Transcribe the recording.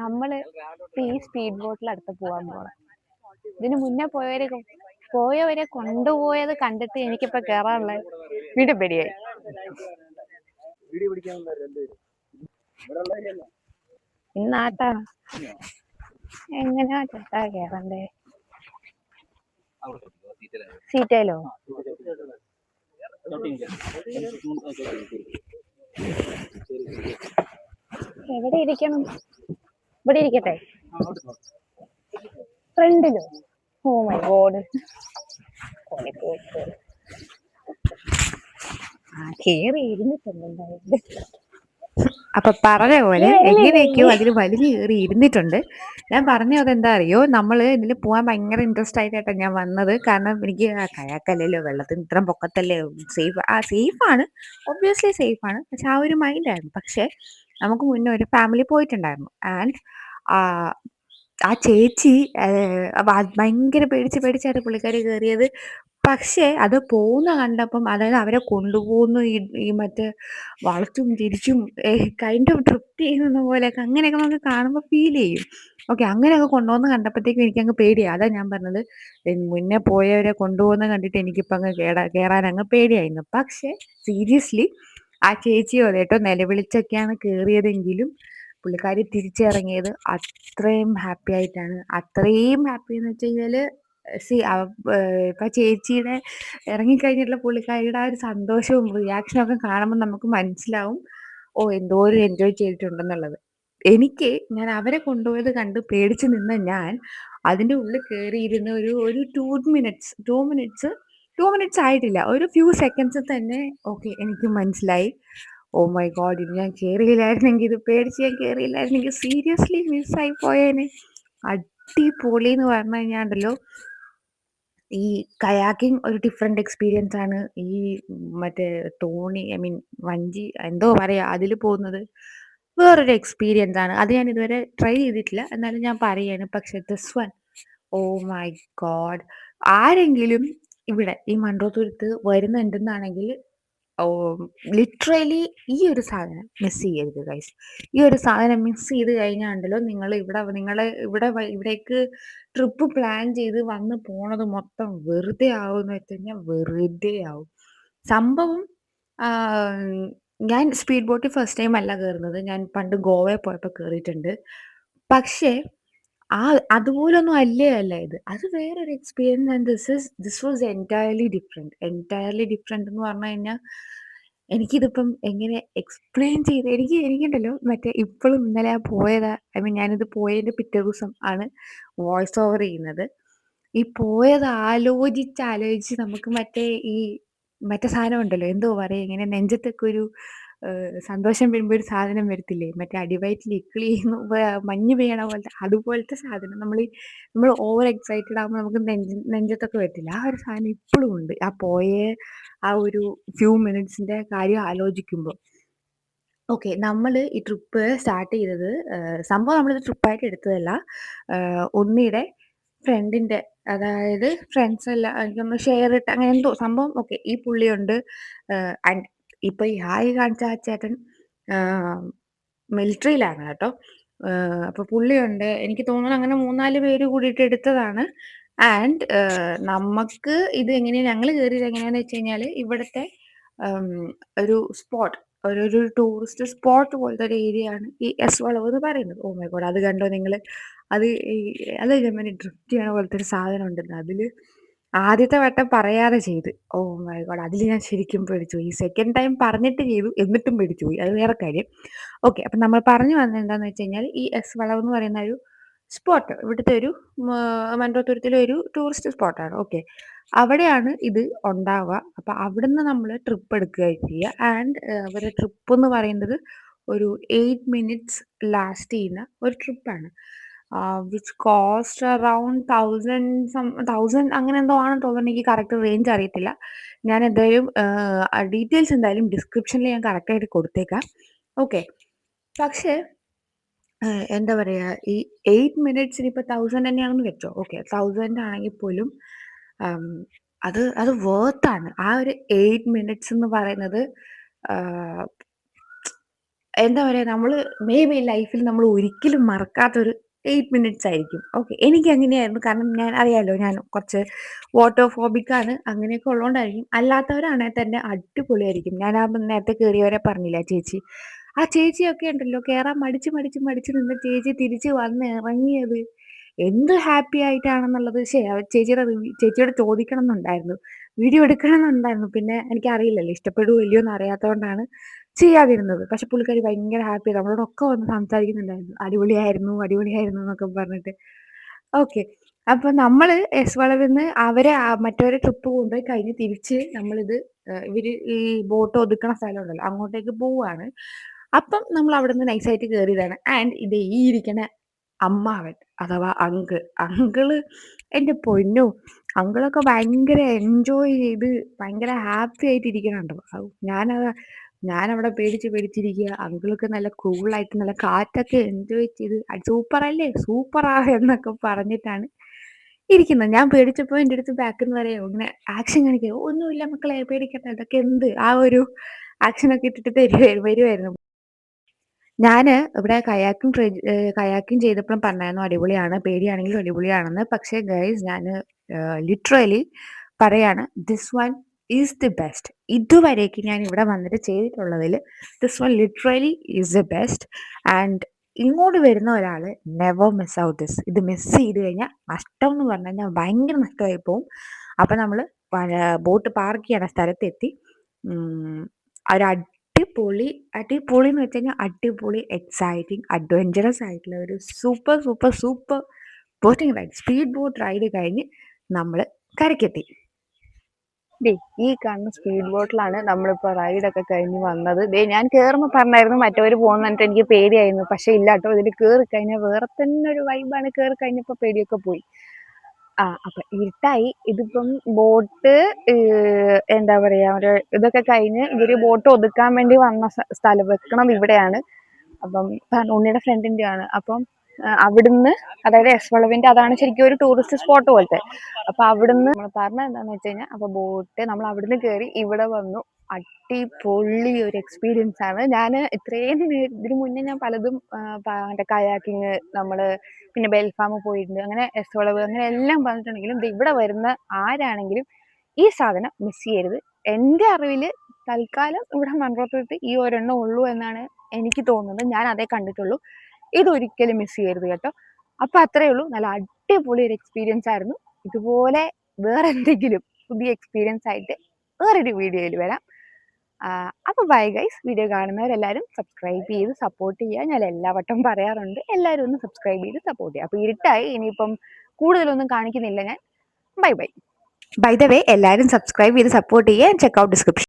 നമ്മള് ഈ സ്പീഡ് ബോട്ടിൽ അടുത്ത് പോകാൻ പോണം. ഇതിന് മുന്നേ പോയവരെ കൊണ്ടുപോയത് കണ്ടിട്ട് എനിക്കിപ്പോ കേറാനുള്ള വീണ്ടും പേടിയായി. ഇന്നാട്ടാ എങ്ങനെയാ ചേട്ടാ കേറണ്ടേ? സീറ്റയിലോ? എവിടെ ഇരിക്കണം? ഇവിടെ ഇരിക്കട്ടെ? ഫ്രണ്ടിലോ? Oh my god. കേറി ഇരുന്നിട്ടുണ്ടായിരുന്നു. അപ്പൊ പറഞ്ഞ പോലെ എങ്ങനെയൊക്കെയോ അതിൽ വലിഞ്ഞു കയറി ഇരുന്നിട്ടുണ്ട്. ഞാൻ പറഞ്ഞത് എന്താ അറിയോ, നമ്മൾ ഇതിൽ പോകാൻ ഭയങ്കര ഇൻട്രസ്റ്റ് ആയിട്ടാണ് ഞാൻ വന്നത്. കാരണം എനിക്ക് കയാക്കല്ലല്ലോ, വെള്ളത്തിന് ഇത്ര പൊക്കത്തല്ലേ, സേഫാണ്, ഒബ്വിയസ്ലി സേഫാണ്. പക്ഷെ ആ ഒരു മൈൻഡായിരുന്നു. പക്ഷെ നമുക്ക് മുന്നേ ഒരു ഫാമിലി പോയിട്ടുണ്ടായിരുന്നു. ആൻഡ് ആ ചേച്ചി ഭയങ്കര പേടിച്ചായിരുന്നു പുള്ളിക്കാരി കയറിയത്. പക്ഷെ അത് പോകുന്ന കണ്ടപ്പം, അതായത് അവരെ കൊണ്ടുപോകുന്നു ഈ മറ്റേ വളച്ചും തിരിച്ചും കൈൻഡ് ഓഫ് ട്രിപ്പ് ചെയ്യുന്ന പോലെയൊക്കെ, അങ്ങനെയൊക്കെ നമുക്ക് കാണുമ്പോൾ ഫീൽ ചെയ്യും. ഓക്കെ, അങ്ങനെയൊക്കെ കൊണ്ടുപോകുന്ന കണ്ടപ്പോഴത്തേക്കും എനിക്കങ്ങ് പേടിയായി. അതാ ഞാൻ പറഞ്ഞത്, മുന്നേ പോയവരെ കൊണ്ടുപോകുന്ന കണ്ടിട്ട് എനിക്കിപ്പോൾ അങ്ങ് കയറാൻ അങ്ങ് പേടിയായിരുന്നു. പക്ഷെ സീരിയസ്ലി ആ ചേച്ചിയോ കേട്ടോ നിലവിളിച്ചൊക്കെയാണ് കയറിയതെങ്കിലും പുള്ളിക്കാരി തിരിച്ചിറങ്ങിയത് അത്രയും ഹാപ്പി ആയിട്ടാണ്. അത്രയും ഹാപ്പി എന്ന് വെച്ച് കഴിഞ്ഞാൽ ഇപ്പൊ ചേച്ചിയുടെ ഇറങ്ങിക്കഴിഞ്ഞിട്ടുള്ള പുള്ളിക്കാരിയുടെ ആ ഒരു സന്തോഷവും റിയാക്ഷനും ഒക്കെ കാണുമ്പോൾ നമുക്ക് മനസ്സിലാവും എന്തോരം എൻജോയ് ചെയ്തിട്ടുണ്ടെന്നുള്ളത്. ഞാൻ അവരെ കൊണ്ടുപോയത് കണ്ട് പേടിച്ച് നിന്ന ഞാൻ അതിൻ്റെ ഉള്ളിൽ കയറിയിരുന്ന ഒരു 2 മിനിറ്റ്സ് ആയിട്ടില്ല, ഒരു ഫ്യൂ സെക്കൻഡ്സ് തന്നെ ഓക്കെ എനിക്ക് മനസ്സിലായി, ഓ മൈ ഗോഡ്, ഇത് ഞാൻ കയറിയില്ലായിരുന്നെങ്കിൽ, ഇത് പേടിച്ച് ഞാൻ കയറിയില്ലായിരുന്നെങ്കിൽ സീരിയസ്ലി മിസ്സായി പോയേനെ. അടിപൊളി എന്ന് പറഞ്ഞു കഴിഞ്ഞാൽ ഉണ്ടല്ലോ, ഈ കയാക്കിംഗ് ഒരു ഡിഫറെൻ്റ് എക്സ്പീരിയൻസ് ആണ്. ഈ മറ്റേ തോണി, ഐ മീൻ വഞ്ചി എന്തോ പറയാ, അതിൽ പോകുന്നത് വേറൊരു എക്സ്പീരിയൻസ് ആണ്. അത് ഞാൻ ഇതുവരെ ട്രൈ ചെയ്തിട്ടില്ല, എന്നാലും ഞാൻ പറയാണ്. പക്ഷെ this one, oh my God, ആരെങ്കിലും ഇവിടെ ഈ മൺട്രോത്തുരുത്ത് വരുന്നുണ്ടെന്നാണെങ്കിൽ ലിറ്ററലി ഈ ഒരു സാധനം മിസ് ചെയ്യരുത് ഗൈസ്. ഈ ഒരു സാധനം മിസ് ചെയ്ത് കഴിഞ്ഞാണ്ടല്ലോ, ഇവിടേക്ക് ട്രിപ്പ് പ്ലാൻ ചെയ്ത് വന്ന് പോണത് മൊത്തം വെറുതെ ആവുമെന്ന് വെച്ച് കഴിഞ്ഞാൽ വെറുതെ ആവും സംഭവം. ഞാൻ സ്പീഡ് ബോട്ടിൽ ഫസ്റ്റ് ടൈം അല്ല കയറുന്നത്, ഞാൻ പണ്ട് ഗോവയിൽ പോയപ്പോൾ കയറിയിട്ടുണ്ട്. പക്ഷേ അതുപോലൊന്നും അല്ല ഇത്. അത് വേറൊരു experience. And this was entirely different എന്ന് പറഞ്ഞു കഴിഞ്ഞാൽ എനിക്കിതിപ്പം എങ്ങനെ എക്സ്പ്ലെയിൻ ചെയ്ത്, എനിക്കുണ്ടല്ലോ മറ്റേ ഇപ്പോഴും ഇന്നലെ ഐ മീൻ ഞാനിത് പോയതിൻ്റെ പിറ്റേ ദിവസം ആണ് വോയിസ് ഓവർ ചെയ്യുന്നത്. ഈ പോയത് ആലോചിച്ച് നമുക്ക് മറ്റേ സാധനം ഉണ്ടല്ലോ, എന്തോ പറയുക, ഇങ്ങനെ നെഞ്ചത്തൊക്കെ ഒരു സന്തോഷം വരുമ്പോൾ ഒരു സാധനം വരത്തില്ലേ, മറ്റേ അടിവയറ്റിൽ ഇക്കിളി മഞ്ഞ് പെയ്യണ പോലത്തെ, അതുപോലത്തെ സാധനം. നമ്മൾ ഓവർ എക്സൈറ്റഡ് ആകുമ്പോൾ നമുക്ക് നെഞ്ചത്തൊക്കെ വരത്തില്ല, ആ ഒരു സാധനം ഇപ്പോഴും ഉണ്ട്. ആ ഒരു ഫ്യൂ മിനിറ്റ്സിൻ്റെ കാര്യം ആലോചിക്കുമ്പോൾ. ഓക്കെ, നമ്മൾ ഈ ട്രിപ്പ് സ്റ്റാർട്ട് ചെയ്തത്, സംഭവം നമ്മളിത് ട്രിപ്പായിട്ട് എടുത്തതല്ല, ഉണ്ണിയുടെ ഫ്രണ്ടിൻ്റെ, അതായത് ഫ്രണ്ട്സ് എല്ലാം എനിക്കൊന്ന് ഷെയർ ഇട്ട് അങ്ങനെ എന്തോ സംഭവം. ഓക്കെ, ഈ പുള്ളിയുണ്ട്. ആൻഡ് ഇപ്പോൾ ഈ ഹായ് കാണിച്ച ആ ചേട്ടൻ മിലിറ്ററിയിലാണ് കേട്ടോ. അപ്പോൾ പുള്ളിയുണ്ട്. എനിക്ക് തോന്നുന്നു അങ്ങനെ 3-4 പേര് കൂടിയിട്ട് എടുത്തതാണ്. ആൻഡ് നമുക്ക് ഇത് എങ്ങനെയാണ്, ഞങ്ങൾ കയറിയത് എങ്ങനെയാണെന്ന് വെച്ച് കഴിഞ്ഞാൽ, ഇവിടുത്തെ ഒരു സ്പോട്ട്, ഒരു ടൂറിസ്റ്റ് സ്പോട്ട് പോലത്തെ ഒരു ഏരിയ ആണ് ഈ എസ് വളവ് എന്ന് പറയുന്നത്. ഓ മൈ ഗോഡ്, അത് കണ്ടോ നിങ്ങൾ? അത് ഞാൻ ഡ്രിഫ്റ്റ് ചെയ്യണ പോലത്തെ ഒരു സാധനം ഉണ്ടെന്ന്. അതിൽ ആദ്യത്തെ വട്ടം പറയാതെ ചെയ്ത്, ഓ മൈ ഗോഡ്, അതിൽ ഞാൻ ശരിക്കും പേടിച്ചു പോയി. സെക്കൻഡ് ടൈം പറഞ്ഞിട്ട് ചെയ്തു, എന്നിട്ടും പേടിച്ചു പോയി. അത് വേറെ കാര്യം. ഓക്കെ, അപ്പം നമ്മൾ പറഞ്ഞു വന്നത് എന്താണെന്ന് വെച്ച് കഴിഞ്ഞാൽ, ഈ എസ് വളവ് എന്ന് പറയുന്ന ഒരു സ്പോട്ട് ഇവിടുത്തെ ഒരു മൺട്രോത്തുരുത്തിലെ ഒരു ടൂറിസ്റ്റ് സ്പോട്ടാണ്. ഓക്കെ, അവിടെയാണ് ഇത് ഉണ്ടാവുക. അപ്പം അവിടുന്ന് നമ്മൾ ട്രിപ്പ് എടുക്കുക ചെയ്യുക. ആൻഡ് അവരുടെ ട്രിപ്പ് എന്ന് പറയുന്നത് ഒരു 8 മിനിറ്റ്സ് ലാസ്റ്റ് ചെയ്യുന്ന ഒരു ട്രിപ്പാണ്. വിച്ച് കോസ്റ്റ് അറൗണ്ട് 1000 അങ്ങനെ എന്തോ ആണെന്ന് തോന്നുന്നു. എനിക്ക് കറക്റ്റ് റേഞ്ച് അറിയത്തില്ല. ഞാൻ എന്തായാലും ഡീറ്റെയിൽസ് എന്തായാലും ഡിസ്ക്രിപ്ഷനിൽ ഞാൻ കറക്റ്റായിട്ട് കൊടുത്തേക്കാം. ഓക്കെ, പക്ഷേ എന്താ പറയാ, ഈ 8 മിനിറ്റ്സിന് ഇപ്പൊ 1000 തന്നെയാണെന്ന് വെച്ചോ. ഓക്കെ, 1000 ആണെങ്കിൽ പോലും ആം, അത് വേർത്താണ്. ആ ഒരു 8 മിനിറ്റ്സ് എന്ന് പറയുന്നത് ആഹ്, എന്താ പറയാ, നമ്മള് മേ ബി ലൈഫിൽ നമ്മൾ ഒരിക്കലും മറക്കാത്തൊരു 8 മിനിറ്റ്സ് ആയിരിക്കും. ഓക്കെ, എനിക്ക് അങ്ങനെയായിരുന്നു. കാരണം ഞാൻ അറിയാലോ, ഞാൻ കുറച്ച് വാട്ടർ ആണ്. അങ്ങനെയൊക്കെ ഉള്ളതുകൊണ്ടായിരിക്കും. അല്ലാത്തവരാണെങ്കിൽ തന്നെ അടിപൊളിയായിരിക്കും. ഞാൻ ആ നേരത്തെ കയറിയവരെ പറഞ്ഞില്ല ചേച്ചി, ആ ചേച്ചിയൊക്കെ ഉണ്ടല്ലോ, കയറാൻ മടിച്ച് മടിച്ച് മടിച്ച് നിന്ന് ചേച്ചി തിരിച്ച് വന്ന് ഇറങ്ങിയത് എന്ത് ഹാപ്പി ആയിട്ടാണെന്നുള്ളത്. ചേച്ചിയോട് ചോദിക്കണം എന്നുണ്ടായിരുന്നു, വീഡിയോ എടുക്കണം എന്നുണ്ടായിരുന്നു. പിന്നെ എനിക്കറിയില്ലല്ലോ ഇഷ്ടപ്പെടുവോ ഇല്ലയോ എന്ന് അറിയാത്തതുകൊണ്ടാണ് ചെയ്യാതിരുന്നത്. പക്ഷെ പുള്ളിക്കാരി ഭയങ്കര ഹാപ്പി, നമ്മളോടൊക്കെ വന്ന് സംസാരിക്കുന്നുണ്ടായിരുന്നു, അടിപൊളിയായിരുന്നു അടിപൊളിയായിരുന്നു എന്നൊക്കെ പറഞ്ഞിട്ട്. ഓക്കെ, അപ്പൊ നമ്മള് എസ് വളവിന്ന് അവരെ മറ്റവരെ ട്രിപ്പ് കൊണ്ടുപോയി കഴിഞ്ഞ് തിരിച്ച് നമ്മളിത് ഇവര് ഈ ബോട്ട് ഒതുക്കണ സ്ഥലമുണ്ടല്ലോ അങ്ങോട്ടേക്ക് പോവാണ്. അപ്പം നമ്മൾ അവിടെ നിന്ന് നൈസായിട്ട് കയറിയതാണ്. ആൻഡ് ഇത് ഈ ഇരിക്കണ അമ്മാവൻ അഥവാ അങ്കിള് എൻ്റെ പൊന്നോ, അങ്കിളൊക്കെ ഭയങ്കര എൻജോയ് ചെയ്ത് ഭയങ്കര ഹാപ്പി ആയിട്ട് ഇരിക്കണുണ്ടോ. ഞാനവിടെ പേടിച്ചിരിക്കുക. അങ്കിളൊക്കെ നല്ല കൂളായിട്ട് നല്ല കാറ്റൊക്കെ എൻജോയ് ചെയ്ത് സൂപ്പറല്ലേ സൂപ്പറാ എന്നൊക്കെ പറഞ്ഞിട്ടാണ് ഇരിക്കുന്നത്. ഞാൻ പേടിച്ചപ്പോൾ എൻ്റെ അടുത്ത് ബാക്കിൽ നിന്ന് പറയാമോ ഇങ്ങനെ ആക്ഷൻ കാണിക്കുക, ഒന്നുമില്ല മക്കളെ പേടിക്കട്ടെ, ഇതൊക്കെ എന്ത് ആ ഒരു ആക്ഷനൊക്കെ ഇട്ടിട്ട് വരുമായിരുന്നു. ഞാന് ഇവിടെ കയാക്കിംഗ് ചെയ്തപ്പോഴും പറഞ്ഞായിരുന്നു അടിപൊളിയാണ്, പേടിയാണെങ്കിലും അടിപൊളിയാണെന്ന്. പക്ഷേ ഗൈസ്, ഞാന് ലിറ്ററലി പറയാണ്, this one is the best. ഇതുവരേക്ക് ഞാൻ ഇവിടെ വന്നിട്ട് ചെയ്തിട്ടുള്ളതിൽ this one literally is the best. And ഇങ്ങോട്ട് വരുന്ന ഒരാൾ നെവർ മിസ് ഔട്ട് ദിസ്. ഇത് മിസ് ചെയ്ത് കഴിഞ്ഞാൽ നഷ്ടം എന്ന് പറഞ്ഞു കഴിഞ്ഞാൽ ഭയങ്കര നഷ്ടമായി പോവും. അപ്പം നമ്മൾ ബോട്ട് പാർക്ക് ചെയ്യണ സ്ഥലത്തെത്തി. ഒരു അടിപൊളി എന്ന് വെച്ച് കഴിഞ്ഞാൽ അടിപൊളി എക്സൈറ്റിങ് അഡ്വഞ്ചറസ് ആയിട്ടുള്ള ഒരു super super super boating ride, speed boat ride കഴിഞ്ഞ് നമ്മൾ കരയ്ക്കെത്തി. ഈ കാണുന്ന സ്പീഡ് ബോട്ടിലാണ് നമ്മളിപ്പോൾ റൈഡൊക്കെ കഴിഞ്ഞ് വന്നത്. ഞാൻ കയറുമ്പോൾ പറഞ്ഞായിരുന്നു മറ്റവർ പോകുന്നിട്ട് എനിക്ക് പേടിയായിരുന്നു. പക്ഷെ ഇല്ല കേട്ടോ, ഇതിൽ കയറി കഴിഞ്ഞാൽ വേറെ തന്നെ ഒരു വൈബാണ്. കയറി കഴിഞ്ഞപ്പോൾ പേടിയൊക്കെ പോയി. അപ്പൊ ഇരുട്ടായി. ഇതിപ്പം ബോട്ട് എന്താ പറയാ, ഒരു ഇതൊക്കെ കഴിഞ്ഞ് ഇവര് ബോട്ട് ഒതുക്കാൻ വേണ്ടി വന്ന സ്ഥലം വെക്കണം ഇവിടെയാണ്. അപ്പം ഉണ്ണിയുടെ ഫ്രണ്ടിന്റെ ആണ്. അപ്പം അവിടുന്ന്, അതായത് എസ് വളവിന്റെ അതാണ് ശരിക്കും ഒരു ടൂറിസ്റ്റ് സ്പോട്ട് പോലത്തെ. അപ്പൊ അവിടുന്ന് നമ്മൾ പറഞ്ഞത് എന്താന്ന് വെച്ച് കഴിഞ്ഞാൽ, അപ്പൊ ബോട്ട് നമ്മൾ അവിടുന്ന് കയറി ഇവിടെ വന്നു. അടിപൊളി ഒരു എക്സ്പീരിയൻസ് ആണ്. ഞാൻ ഇതിനു മുന്നേ ഞാൻ പലതും മറ്റേ കയാക്കിങ്, നമ്മള് പിന്നെ ബെൽഫാം പോയിട്ടുണ്ട്, അങ്ങനെ എസ് വളവ്, അങ്ങനെ എല്ലാം പറഞ്ഞിട്ടുണ്ടെങ്കിലും ഇവിടെ വരുന്ന ആരാണെങ്കിലും ഈ സാധനം മിസ് ചെയ്യരുത്. എൻ്റെ അറിവിൽ തൽക്കാലം ഇവിടെ മൺറോത്തുരുത്ത് ഈ ഒരെണ്ണം ഉള്ളൂ എന്നാണ് എനിക്ക് തോന്നുന്നത്. ഞാൻ അതേ കണ്ടിട്ടുള്ളൂ. ഇതൊരിക്കലും മിസ് ചെയ്യരുത് കേട്ടോ. അപ്പൊ അത്രയേ ഉള്ളൂ. നല്ല അടിപൊളി ഒരു എക്സ്പീരിയൻസ് ആയിരുന്നു. ഇതുപോലെ വേറെ എന്തെങ്കിലും പുതിയ എക്സ്പീരിയൻസ് ആയിട്ട് വേറൊരു വീഡിയോയിൽ വരാം. അപ്പൊ ബൈ ഗൈസ്. വീഡിയോ കാണുന്നവരെല്ലാവരും സബ്സ്ക്രൈബ് ചെയ്ത് സപ്പോർട്ട് ചെയ്യുക. ഞാൻ എല്ലാ വട്ടം പറയാറുണ്ട്, എല്ലാവരും ഒന്ന് സബ്സ്ക്രൈബ് ചെയ്ത് സപ്പോർട്ട് ചെയ്യുക. അപ്പൊ ഇരുട്ടായി, ഇനിയിപ്പം കൂടുതലൊന്നും കാണിക്കുന്നില്ല ഞാൻ. Bye bye. By the way, എല്ലാവരും സബ്സ്ക്രൈബ് ചെയ്ത് സപ്പോർട്ട് ചെയ്യുക. Check out description.